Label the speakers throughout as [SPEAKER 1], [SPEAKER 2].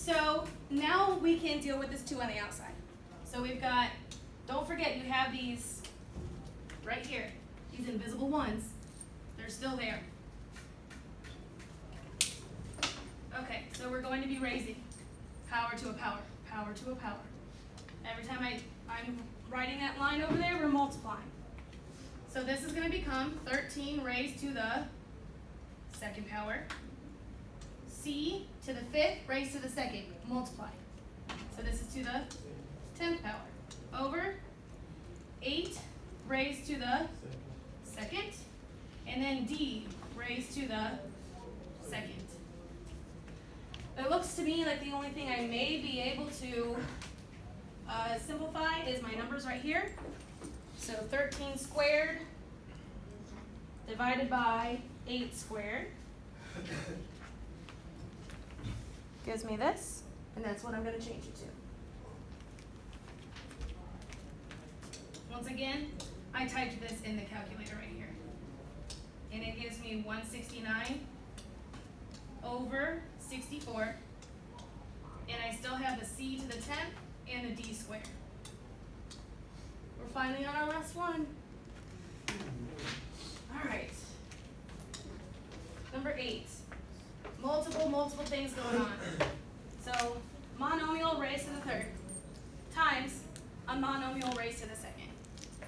[SPEAKER 1] So now we can deal with this 2 on the outside. So we've got, don't forget you have these right here, these invisible ones. They're still there. Okay, so we're going to be raising power to a power, power to a power. Every time I'm writing that line over there, we're multiplying. So this is going to become 13 raised to the second power. C to the 5th raised to the 2nd, multiplied. So this is to the 10th power. Over 8 raised to the 2nd, and then D raised to the 2nd. It looks to me like the only thing I may be able to simplify is my numbers right here. So 13 squared divided by 8 squared gives me this, and that's what I'm going to change it to. Once again, I typed this in the calculator right here. And it gives me 169 over 64. And I still have the C to the 10th and the D squared. We're finally on our last one. All right. Number 8. Multiple things going on. So, monomial raised to the 3rd times a monomial raised to the 2nd.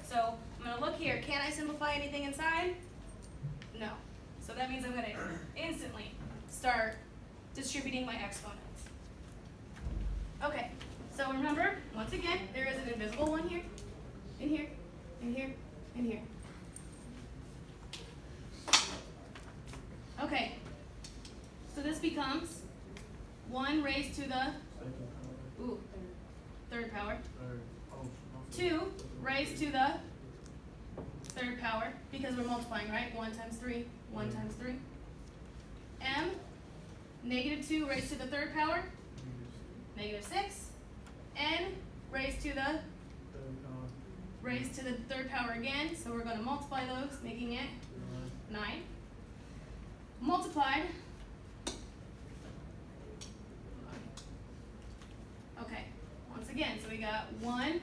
[SPEAKER 1] So, I'm going to look here. Can I simplify anything inside? No. So that means I'm going to instantly start distributing my exponents. Okay, so remember, once again, there is an invisible one here, in here, in here, in here. Okay, so this becomes 1 raised to the 3rd power. 2 raised to the 3rd power, because we're multiplying, right? 1 times 3, 1 times 3. M, negative 2 raised to the 3rd power, negative 6. N raised to the 3rd power again, so we're going to multiply those, making it 9. Multiplied. Okay, once again, so we got 1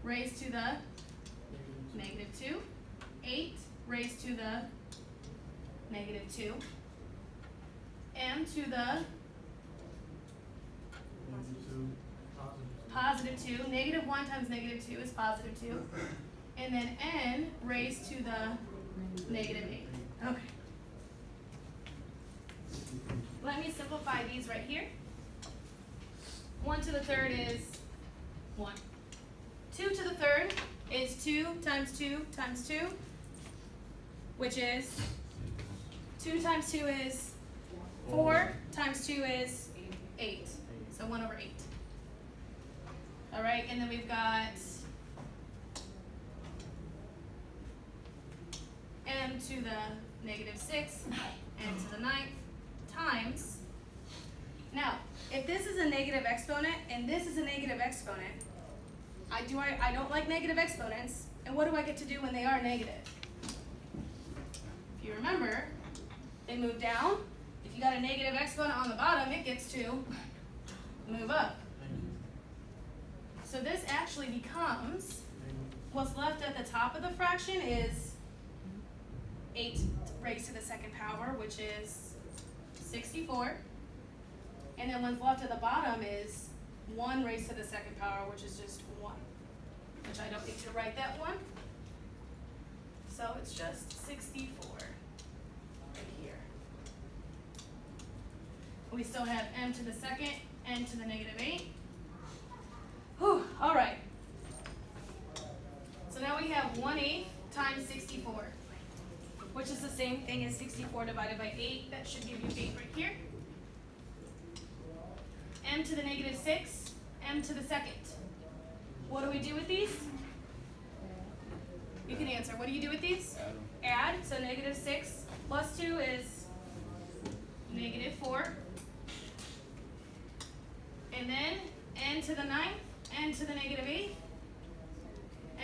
[SPEAKER 1] raised to the negative 2, 8 raised to the negative 2, m to the positive 2, negative 1 times negative 2 is positive 2, and then n raised to the negative 8. Okay. Let me simplify these right here. 1 to the 3rd is 1. 2 to the 3rd is 2 times 2 times 2, which is 2 times 2 is 4 times 2 is 8. So 1 over 8. All right, and then we've got m to the negative 6, n to the 9th, times. Now, if this is a negative exponent and this is a negative exponent, I don't like negative exponents, and what do I get to do when they are negative? If you remember, they move down. If you got a negative exponent on the bottom, it gets to move up. So this actually becomes, what's left at the top of the fraction is 8 raised to the 2nd power, which is 64. And then what's left at the bottom is 1 raised to the 2nd power, which is just 1. Which I don't need to write that one. So it's just 64 right here. We still have m to the 2nd, n to the negative 8. Whew, all right. So now we have 1/8 times 64, which is the same thing as 64 divided by 8. That should give you 8 right here. M to the negative 6, m to the 2nd. What do we do with these? You can answer. What do you do with these? Add. So negative 6 plus 2 is negative 4. And then n to the 9th, n to the negative 8,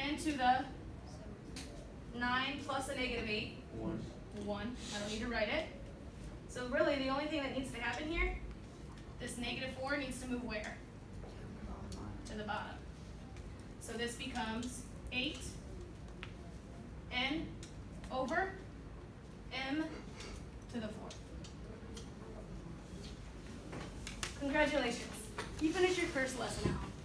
[SPEAKER 1] n to the 9 plus a negative 8. 1. I don't need to write it. So really the only thing that needs to happen here, this negative -4 needs to move where? To the bottom. So this becomes 8n over m to the 4th. Congratulations. You finished your first lesson out.